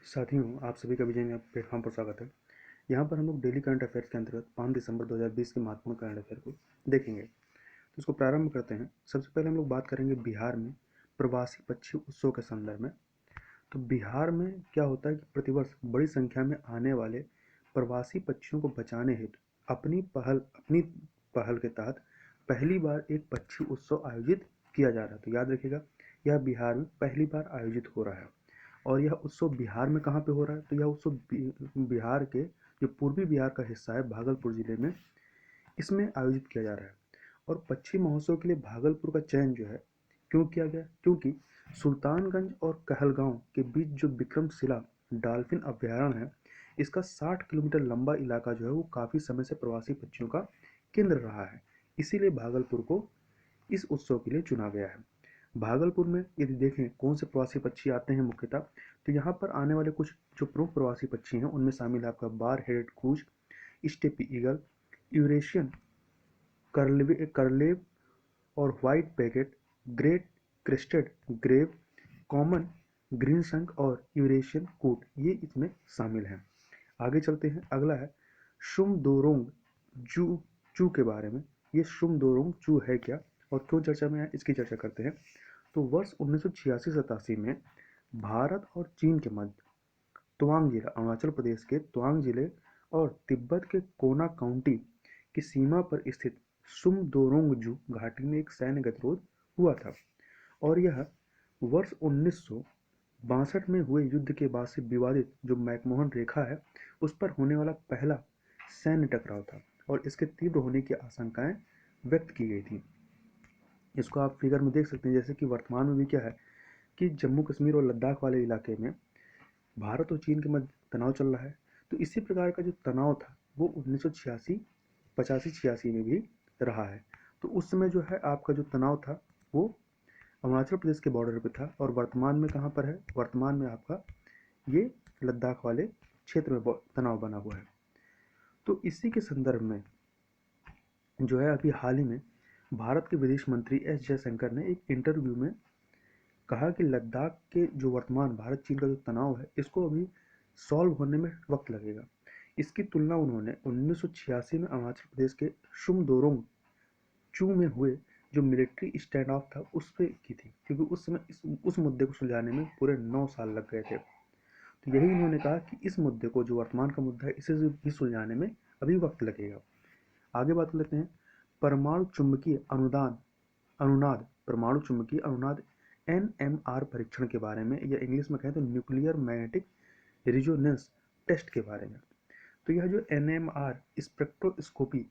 साथियों, आप सभी का विजय प्लेटफॉर्म पर स्वागत है। यहाँ पर हम लोग डेली करंट अफेयर्स के अंतर्गत 5 दिसंबर 2020 के महत्वपूर्ण करंट अफेयर को देखेंगे। तो इसको प्रारंभ करते हैं। सबसे पहले हम लोग बात करेंगे बिहार में प्रवासी पक्षी उत्सव के संदर्भ में। तो बिहार में क्या होता है कि प्रतिवर्ष बड़ी संख्या में आने वाले प्रवासी पक्षियों को बचाने हेतु अपनी पहल के तहत पहली बार एक पक्षी उत्सव आयोजित किया जा रहा है। तो याद रखिएगा, यह बिहार में पहली बार आयोजित हो रहा है। और यह उत्सव बिहार में कहाँ पे हो रहा है? तो यह उत्सव बिहार के जो पूर्वी बिहार का हिस्सा है, भागलपुर जिले में, इसमें आयोजित किया जा रहा है। और पक्षी महोत्सव के लिए भागलपुर का चयन जो है क्यों किया गया? क्योंकि सुल्तानगंज और कहलगांव के बीच जो विक्रमशिला डॉल्फिन अभ्यारण्य है, इसका 60 किलोमीटर लंबा इलाका जो है वो काफ़ी समय से प्रवासी पक्षियों का केंद्र रहा है। इसीलिए भागलपुर को इस उत्सव के लिए चुना गया है। भागलपुर में यदि देखें कौन से प्रवासी पक्षी आते हैं मुख्यतः, तो यहाँ पर आने वाले कुछ जो प्रमुख प्रवासी पक्षी हैं उनमें शामिल है आपका bar headed goose, steppe eagle, Eurasian curlew और white packet, great crested grebe, common greenshank और यूरेशियन कूट, ये इसमें शामिल हैं। आगे चलते हैं। अगला है शुमदोरोंग जू चू के बारे में। ये शुमदोरोंग चू है क्या और क्यों चर्चा में है, इसकी चर्चा करते हैं। तो वर्ष 1986-87 में भारत और चीन के मध्य तवांग जिला, अरुणाचल प्रदेश के तवांग जिले और तिब्बत के कोना काउंटी की सीमा पर स्थित सुमदोरोंगजू घाटी में एक सैन्य गतिरोध हुआ था। और यह वर्ष 1962 में हुए युद्ध के बाद से विवादित जो मैकमोहन रेखा है उस पर होने वाला पहला सैन्य टकराव था और इसके तीव्र होने की आशंकाएं व्यक्त की गई थी। इसको आप फिगर में देख सकते हैं, जैसे कि वर्तमान में भी क्या है कि जम्मू कश्मीर और लद्दाख वाले इलाके में भारत और चीन के मध्य तनाव चल रहा है। तो इसी प्रकार का जो तनाव था वो 1986 85-86 में भी रहा है। तो उस समय जो है आपका जो तनाव था वो अरुणाचल प्रदेश के बॉर्डर पे था और वर्तमान में कहाँ पर है? वर्तमान में आपका ये लद्दाख वाले क्षेत्र में तनाव बना हुआ है। तो इसी के संदर्भ में जो है अभी हाल ही में भारत के विदेश मंत्री एस जयशंकर ने एक इंटरव्यू में कहा कि लद्दाख के जो वर्तमान भारत चीन का जो तनाव है इसको अभी सॉल्व होने में वक्त लगेगा। इसकी तुलना उन्होंने 1986 में अरुणाचल प्रदेश के शुमदोरोंग चू में हुए जो मिलिट्री स्टैंड ऑफ था उस पर की थी, क्योंकि उस समय उस मुद्दे को सुलझाने में पूरे 9 साल लग गए थे। तो यही उन्होंने कहा कि इस मुद्दे को, जो वर्तमान का मुद्दा है, इसे भी सुलझाने में अभी वक्त लगेगा। आगे बात कर लेते हैं परमाणु चुंबकीय अनुनाद परमाणु चुंबकीय अनुनाद NMR परीक्षण के बारे में, या इंग्लिश में कहें तो न्यूक्लियर मैग्नेटिक रिजोनेंस टेस्ट के बारे में। तो यह जो NMR स्पेक्ट्रोस्कोपी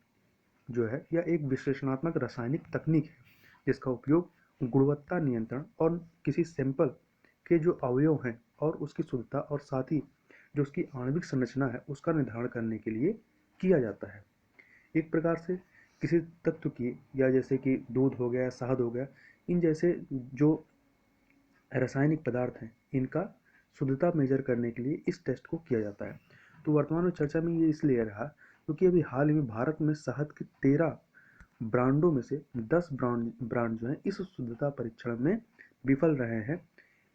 जो है यह एक विश्लेषणात्मक रासायनिक तकनीक है जिसका उपयोग गुणवत्ता नियंत्रण और किसी सैंपल के जो अवयव हैं और उसकी शुद्धता और साथ ही जो उसकी आणविक संरचना है उसका निर्धारण करने के लिए किया जाता है। एक प्रकार से किसी तत्व की, या जैसे कि दूध हो गया, शहद हो गया, इन जैसे जो रासायनिक पदार्थ हैं इनका शुद्धता मेजर करने के लिए इस टेस्ट को किया जाता है। तो वर्तमान में चर्चा में ये इसलिए रहा क्योंकि अभी हाल ही में भारत में शहद के 13 ब्रांडों में से 10 ब्रांड जो हैं इस शुद्धता परीक्षण में विफल रहे हैं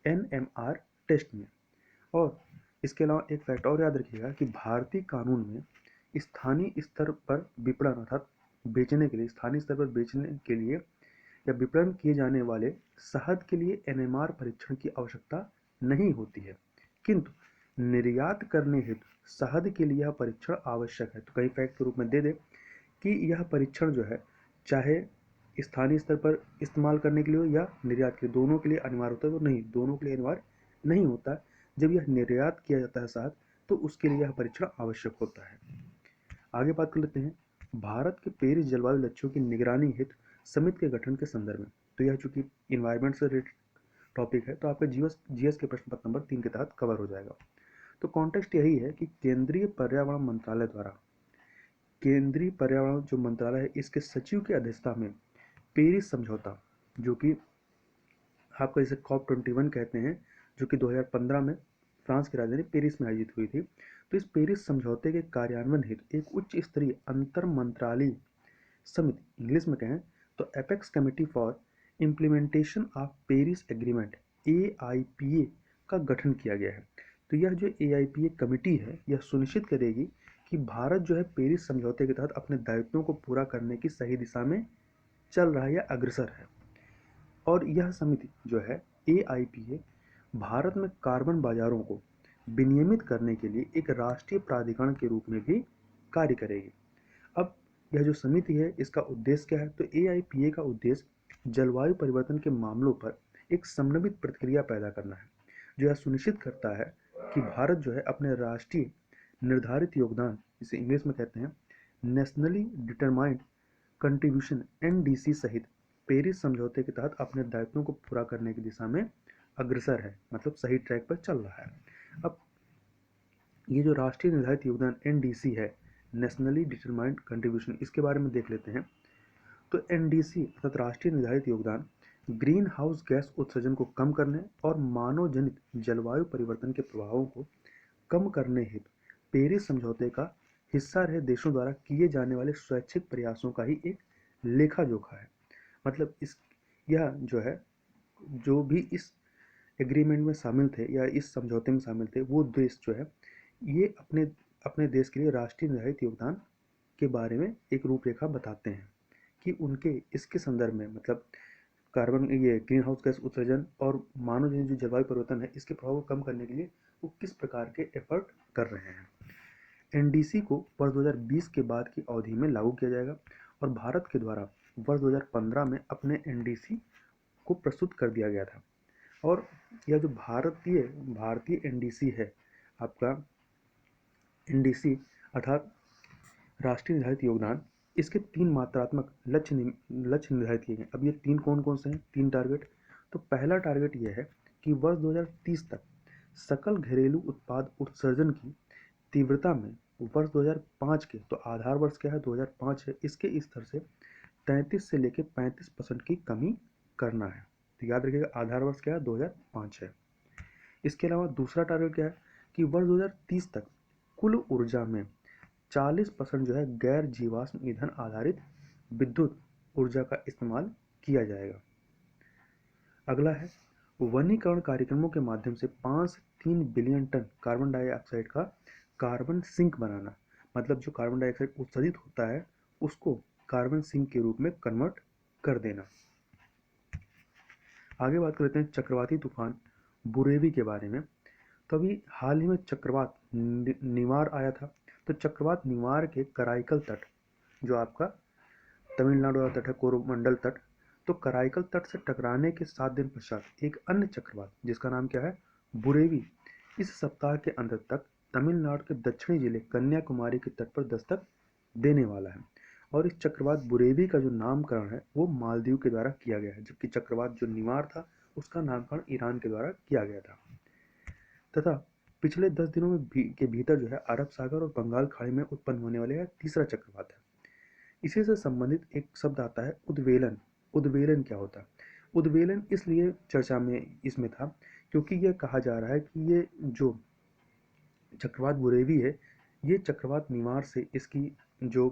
NMR टेस्ट में। और इसके अलावा एक फैक्ट और याद रखिएगा कि भारतीय कानून में स्थानीय स्तर पर विपणन अर्थात बेचने के लिए, स्थानीय स्तर पर बेचने के लिए या विपणन किए जाने वाले शहद के लिए NMR परीक्षण की आवश्यकता नहीं होती है, किंतु निर्यात करने हेतु शहद के लिए यह परीक्षण आवश्यक है। तो कई फैक्ट के रूप में दे दे कि यह परीक्षण जो है चाहे स्थानीय स्तर पर इस्तेमाल करने के लिए हो या निर्यात के लिए, दोनों के लिए अनिवार्य होता है। तो नहीं, दोनों के लिए अनिवार्य नहीं होता। जब यह निर्यात किया जाता है शहद तो उसके लिए यह परीक्षण आवश्यक होता है। आगे बात कर लेते हैं भारत के पेरिस जलवायु लक्ष्यों की निगरानी हेतु समिति के गठन के संदर्भ में। तो यह चूंकि इन्वायरमेंट से रिलेटेड टॉपिक है तो आपका जीएस के प्रश्न पत्र नंबर 3 के तहत कवर हो जाएगा। तो कॉन्टेक्स्ट यही है कि केंद्रीय पर्यावरण मंत्रालय द्वारा, केंद्रीय पर्यावरण जो मंत्रालय है इसके सचिव की अध्यक्षता में पेरिस समझौता, जो कि आपका इसे COP21 कहते हैं, जो कि 2015 में फ्रांस की राजधानी पेरिस में आयोजित हुई थी। तो इस पेरिस समझौते के कार्यान्वयन हेतु एक उच्च स्तरीय अंतर मंत्रालय समिति, इंग्लिश में कहें तो apex committee for implementation of Paris agreement AIPA का गठन किया गया है। तो यह जो AIPA कमेटी है यह सुनिश्चित करेगी कि भारत जो है पेरिस समझौते के तहत अपने दायित्वों को पूरा करने की सही दिशा में चल रहा है या अग्रसर है। और यह समिति जो है AIPA भारत में कार्बन बाजारों को विनियमित करने के लिए एक राष्ट्रीय प्राधिकरण के रूप में भी कार्य करेगी। अब यह जो समिति है इसका उद्देश्य क्या है, तो AIPA का उद्देश्य जलवायु परिवर्तन के मामलों पर एक समन्वित प्रतिक्रिया पैदा करना है, जो यह सुनिश्चित करता है कि भारत जो है अपने राष्ट्रीय निर्धारित योगदान, जिसे इंग्लिश में कहते हैं नेशनली डिटरमाइंड कंट्रीब्यूशन NDC सहित पेरिस समझौते के तहत अपने दायित्वों को पूरा करने की दिशा में अग्रसर है, मतलब सही ट्रैक पर चल रहा है। अब ये जो राष्ट्रीय निर्धारित योगदान NDC है, नेशनली डिटरमाइंड कंट्रीब्यूशन, इसके बारे में देख लेते हैं। तो NDC अर्थात राष्ट्रीय निर्धारित योगदान ग्रीन हाउस गैस उत्सर्जन को कम करने और मानव जनित जलवायु परिवर्तन के प्रभावों को कम करने हेतु पेरिस समझौते का हिस्सा रहे देशों द्वारा किए जाने वाले स्वैच्छिक प्रयासों का ही एक लेखा जोखा है। मतलब यह जो है, जो भी इस एग्रीमेंट में शामिल थे या इस समझौते में शामिल थे, वो देश जो है ये अपने अपने देश के लिए राष्ट्रीय निर्धारित योगदान के बारे में एक रूपरेखा बताते हैं कि उनके इसके संदर्भ में, मतलब कार्बन ये ग्रीन हाउस गैस उत्सर्जन और मानव जनित जो जलवायु परिवर्तन है इसके प्रभाव को कम करने के लिए वो किस प्रकार के एफर्ट कर रहे हैं। NDC को वर्ष 2020 के बाद की अवधि में लागू किया जाएगा और भारत के द्वारा वर्ष 2015 में अपने NDC को प्रस्तुत कर दिया गया था। और यह जो भारतीय NDC है आपका, NDC अर्थात राष्ट्रीय निर्धारित योगदान, इसके 3 मात्रात्मक लक्ष्य निर्धारित किए गए। अब ये 3 कौन कौन से हैं, 3 टारगेट। तो पहला टारगेट ये है कि वर्ष 2030 तक सकल घरेलू उत्पाद उत्सर्जन की तीव्रता में वर्ष 2005 के, तो आधार वर्ष क्या है 2005 है, इसके स्तर से 33 से लेकर 35% की कमी करना है। तो याद रखिएगा आधार वर्ष क्या है 2005 है। इसके अलावा दूसरा टारगेट क्या है कि वर्ष 2030 तक कुल ऊर्जा में 40% जो है गैर जीवाश्म ईंधन आधारित विद्युत ऊर्जा का इस्तेमाल किया जाएगा। अगला है वनीकरण कार्यक्रमों के माध्यम से 5 से 3 बिलियन टन कार्बन डाइऑक्साइड का कार्बन सिंक बनाना, मतलब जो कार्बन डाइऑक्साइड उत्सर्जित होता है उसको कार्बन सिंक के रूप में कन्वर्ट कर देना। आगे बात करते हैं चक्रवाती तूफान बुरेवी के बारे में। तो अभी हाल ही में चक्रवात निवार आया था। तो चक्रवात निवार के कराईकल तट, जो आपका तमिलनाडु वाला तट है, कोरोमंडल तट, तो कराईकल तट से टकराने के 7 दिन पश्चात एक अन्य चक्रवात जिसका नाम क्या है बुरेवी, इस सप्ताह के अंत तक तमिलनाडु के दक्षिणी जिले कन्याकुमारी के तट पर दस्तक देने वाला है। और इस चक्रवात बुरेवी का जो नामकरण है वो मालदीव के द्वारा किया गया है, जबकि चक्रवात जो निवार था उसका नामकरण ईरान के द्वारा किया गया था। तथा पिछले 10 दिनों में के भीतर जो है अरब सागर और बंगाल खाड़ी में उत्पन्न होने वाले तीसरा चक्रवात है। इसी से संबंधित एक शब्द आता है उद्वेलन। उद्वेलन क्या होता है? उद्वेलन इसलिए चर्चा में इसमें था क्योंकि यह कहा जा रहा है कि ये जो चक्रवात बुरेवी है ये चक्रवात निवार से इसकी जो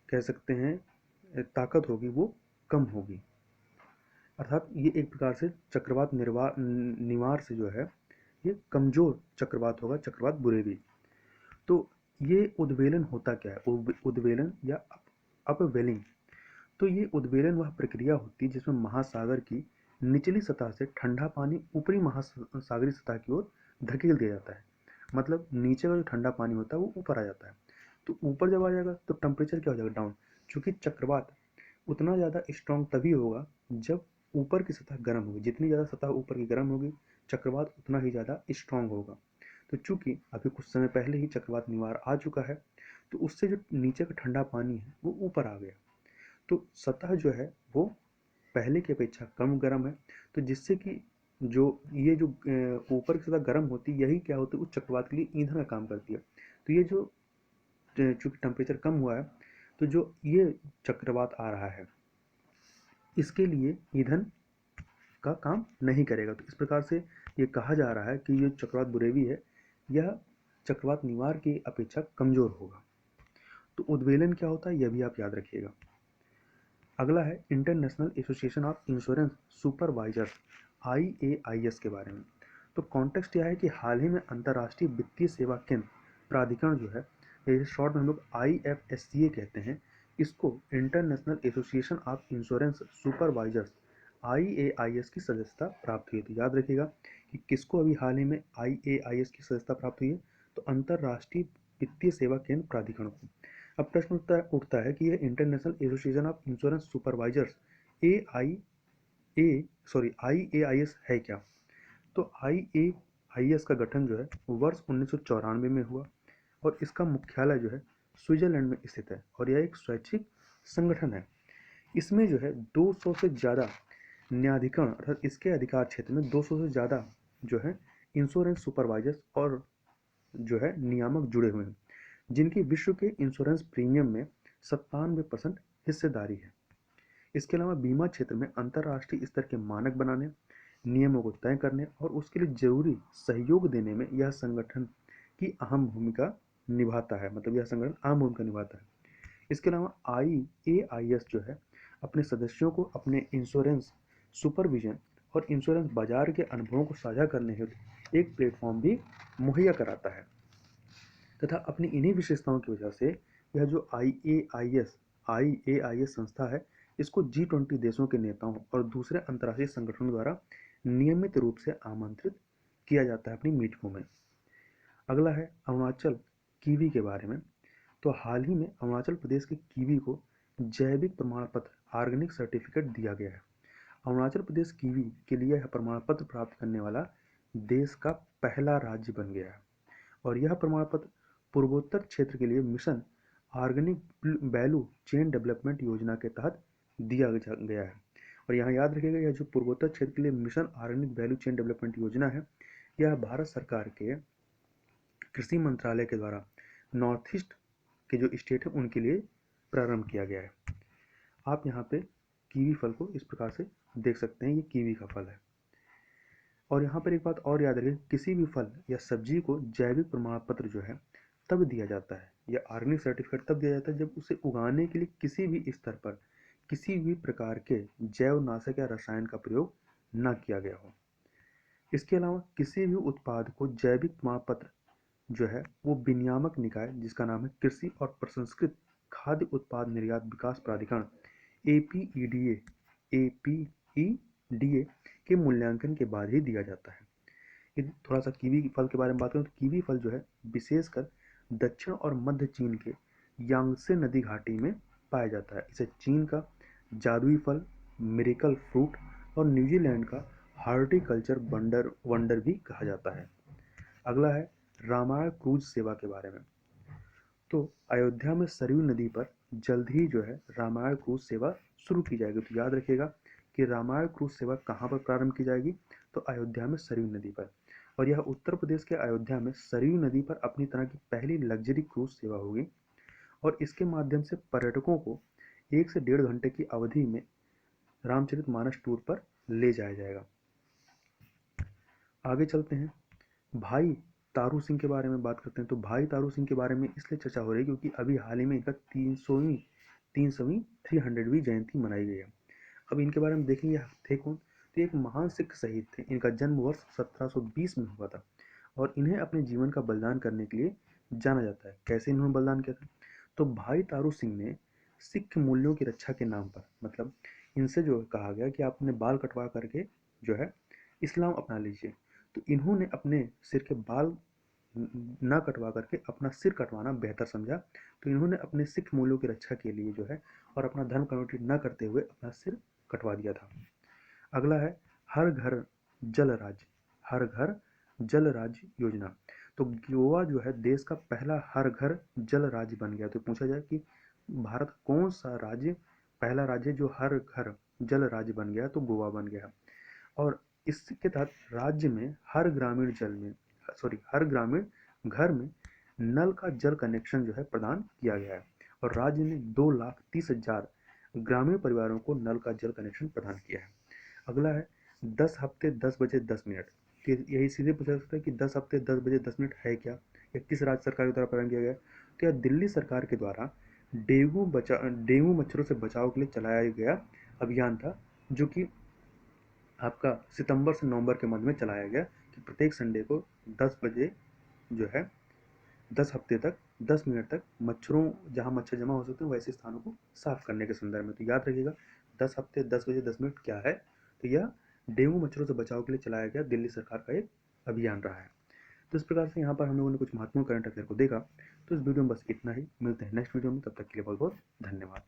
कह सकते हैं ताकत होगी वो कम होगी, अर्थात ये एक प्रकार से चक्रवात निवार से जो है ये कमजोर चक्रवात होगा, चक्रवात बुरेवी। तो ये उद्वेलन होता क्या है? उद्वेलन या अपवेलिंग। तो ये उद्वेलन वह प्रक्रिया होती है जिसमें महासागर की निचली सतह से ठंडा पानी ऊपरी महासागरीय सतह की ओर धकेल दिया जाता है। मतलब नीचे का जो ठंडा पानी होता है वो ऊपर आ जाता है। तो ऊपर जब आ जाएगा तो टेम्परेचर क्या हो जाएगा? डाउन। क्योंकि चक्रवात उतना ज़्यादा स्ट्रॉन्ग तभी होगा जब ऊपर की सतह गर्म होगी। जितनी ज़्यादा सतह ऊपर की गर्म होगी चक्रवात उतना ही ज़्यादा स्ट्रॉन्ग होगा। तो चूंकि अभी कुछ समय पहले ही चक्रवात निवार आ चुका है तो उससे जो नीचे का ठंडा पानी है वो ऊपर आ गया, तो सतह जो है वो पहले की अपेक्षा कम गर्म है। तो जिससे कि जो ये जो ऊपर की सतह गर्म होती है यही क्या होती है उस चक्रवात के लिए ईंधन का काम करती है। तो ये जो चूंकि टेम्परेचर कम हुआ है तो जो ये चक्रवात आ रहा है इसके लिए ईंधन का काम नहीं करेगा। तो इस प्रकार से ये कहा जा रहा है कि ये चक्रवात बुरेवी है यह चक्रवात निवार की अपेक्षा कमजोर होगा। तो उद्वेलन क्या होता है यह भी आप याद रखिएगा। अगला है international association of insurance supervisors IAIS के बारे में। तो कॉन्टेक्स्ट यह है कि हाल ही में अंतर्राष्ट्रीय वित्तीय सेवा केंद्र प्राधिकरण जो है, ये शॉर्ट में हम लोग IFSCA कहते हैं, इसको international association of insurance supervisors IAIS की सदस्यता प्राप्त हुई थी। याद रखिएगा कि किसको अभी हाल ही में IAIS की सदस्यता प्राप्त हुई है, तो अंतर्राष्ट्रीय वित्तीय सेवा केंद्र प्राधिकरण को। अब प्रश्न उठता है कि यह international association of insurance supervisors IAIS है क्या। तो IAIS का गठन जो है वर्ष 1994 में हुआ और इसका मुख्यालय जो है स्विट्जरलैंड में स्थित है और यह एक स्वैच्छिक संगठन है। इसमें जो है 200 से ज़्यादा न्यायाधिकरण अर्थात इसके अधिकार क्षेत्र में 200 से ज़्यादा जो है इंश्योरेंस सुपरवाइजर्स और जो है नियामक जुड़े हुए हैं, जिनकी विश्व के इंश्योरेंस प्रीमियम में 97% हिस्सेदारी है। इसके अलावा बीमा क्षेत्र में अंतर्राष्ट्रीय स्तर के मानक बनाने, नियमों को तय करने और उसके लिए जरूरी सहयोग देने में यह संगठन की अहम भूमिका निभाता है, मतलब यह संगठन अहम भूमिका निभाता है। इसके अलावा IAIS जो है अपने सदस्यों को अपने इंश्योरेंस सुपरविजन और इंश्योरेंस बाजार के अनुभवों को साझा करने हेतु एक प्लेटफॉर्म भी मुहैया कराता है तथा अपनी इन्हीं विशेषताओं की वजह से यह जो IAIS संस्था है, इसको G20 देशों के नेताओं और दूसरे अंतर्राष्ट्रीय संगठनों द्वारा नियमित रूप से आमंत्रित किया जाता है अपनी मीटिंगों में। अगला है अरुणाचल कीवी के बारे में। तो हाल ही में अरुणाचल प्रदेश के कीवी को जैविक प्रमाण पत्र ऑर्गेनिक सर्टिफिकेट दिया गया है। अरुणाचल प्रदेश कीवी के लिए यह प्रमाण पत्र प्राप्त करने वाला देश का पहला राज्य बन गया है और यह प्रमाण पत्र पूर्वोत्तर क्षेत्र के लिए mission organic value chain development योजना के तहत दिया गया है। और यहाँ याद रखिएगा, यह जो पूर्वोत्तर क्षेत्र के लिए mission organic value chain development योजना है, यह भारत सरकार के कृषि मंत्रालय के द्वारा नॉर्थ ईस्ट के जो स्टेट है उनके लिए प्रारंभ किया गया है। आप यहाँ पे कीवी फल को इस प्रकार से देख सकते हैं, ये कीवी का फल है। और यहाँ पर एक बात और याद रखें, किसी भी फल या सब्जी को जैविक प्रमाण पत्र जो है तब दिया जाता है या ऑर्गेनिक सर्टिफिकेट तब दिया जाता है जब उसे उगाने के लिए किसी भी स्तर पर किसी भी प्रकार के जैवनाशक या रसायन का प्रयोग न किया गया हो। इसके अलावा किसी भी उत्पाद को जैविक प्रमाण पत्र जो है वो विनियामक निकाय जिसका नाम है कृषि और प्रसंस्कृत खाद्य उत्पाद निर्यात विकास प्राधिकरण APEDA के मूल्यांकन के बाद ही दिया जाता है। यदि थोड़ा सा कीवी फल के बारे में बात करें तो कीवी फल जो है विशेषकर दक्षिण और मध्य चीन के यांगत्से नदी घाटी में पाया जाता है। इसे चीन का जादुई फल, मिरेकल फ्रूट और न्यूजीलैंड का हॉर्टिकल्चर वंडर भी कहा जाता है। अगला है रामायण क्रूज सेवा के बारे में। तो अयोध्या में सरयू नदी पर जल्द ही जो है रामायण क्रूज सेवा शुरू की जाएगी। तो याद रखिएगा कि रामायण क्रूज सेवा कहाँ पर प्रारंभ की जाएगी, तो अयोध्या में सरयू नदी पर। और यह उत्तर प्रदेश के अयोध्या में सरयू नदी पर अपनी तरह की पहली लग्जरी क्रूज सेवा होगी और इसके माध्यम से पर्यटकों को 1 से 1.5 घंटे की अवधि में रामचरितमानस टूर पर ले जाया जाएगा। आगे चलते हैं, भाई तारू सिंह के बारे में बात करते हैं। तो भाई तारू सिंह के बारे में इसलिए चर्चा हो रही है क्योंकि अभी हाल ही में इनका 300वीं जयंती मनाई गई है। अब इनके बारे में देखेंगे थे कौन, तो एक महान सिख शहीद थे। इनका जन्म वर्ष 1720 में हुआ था और इन्हें अपने जीवन का बलिदान करने के लिए जाना जाता है। कैसे इन्होंने बलिदान किया था, तो भाई तारू सिंह ने सिख मूल्यों की रक्षा के नाम पर, मतलब इनसे जो कहा गया कि आप अपने बाल कटवा करके जो है इस्लाम अपना लीजिए, तो इन्होंने अपने सिर के बाल ना कटवा करके अपना सिर कटवाना बेहतर समझा। तो इन्होंने अपने सिख मूल्यों की रक्षा के लिए जो है और अपना धर्म कन्वर्ट न करते हुए अपना सिर कटवा दिया था। अगला है हर घर जल राज्य, हर घर जल राज्य योजना। तो गोवा जो है देश का पहला हर घर जल राज्य बन गया। तो पूछा जाए कि भारत कौन सा राज्य पहला राज्य जो हर घर जल राज्य बन गया, तो गोवा बन गया। और इसके तहत राज्य में हर ग्रामीण घर में नल का जल कनेक्शन जो है प्रदान किया गया है और राज्य ने 2,30,000 ग्रामीण परिवारों को नल का जल कनेक्शन प्रदान किया है। अगला है 10 हफ्ते 10 बजे 10 मिनट। यही सीधे पूछा सकता है कि 10 हफ्ते 10 बजे 10 मिनट है क्या, या किस राज्य सरकार के द्वारा प्रदान किया गया। तो यह दिल्ली सरकार के द्वारा डेंगू मच्छरों से बचाव के लिए चलाया गया अभियान था, जो कि आपका सितंबर से नवंबर के मध्य में चलाया गया कि प्रत्येक संडे को 10 बजे जो है 10 हफ्ते तक 10 मिनट तक मच्छरों, जहाँ मच्छर जमा हो सकते हैं वैसे स्थानों को साफ करने के संदर्भ में। तो याद रखिएगा 10 हफ्ते 10 बजे 10 मिनट क्या है, तो यह डेंगू मच्छरों से बचाव के लिए चलाया गया दिल्ली सरकार का एक अभियान रहा है। तो इस प्रकार से यहाँ पर हम लोगों ने कुछ महत्वपूर्ण करंट अफेयर को देखा। तो इस वीडियो में बस इतना ही, मिलते हैं नेक्स्ट वीडियो में, तब तक के लिए बहुत बहुत धन्यवाद।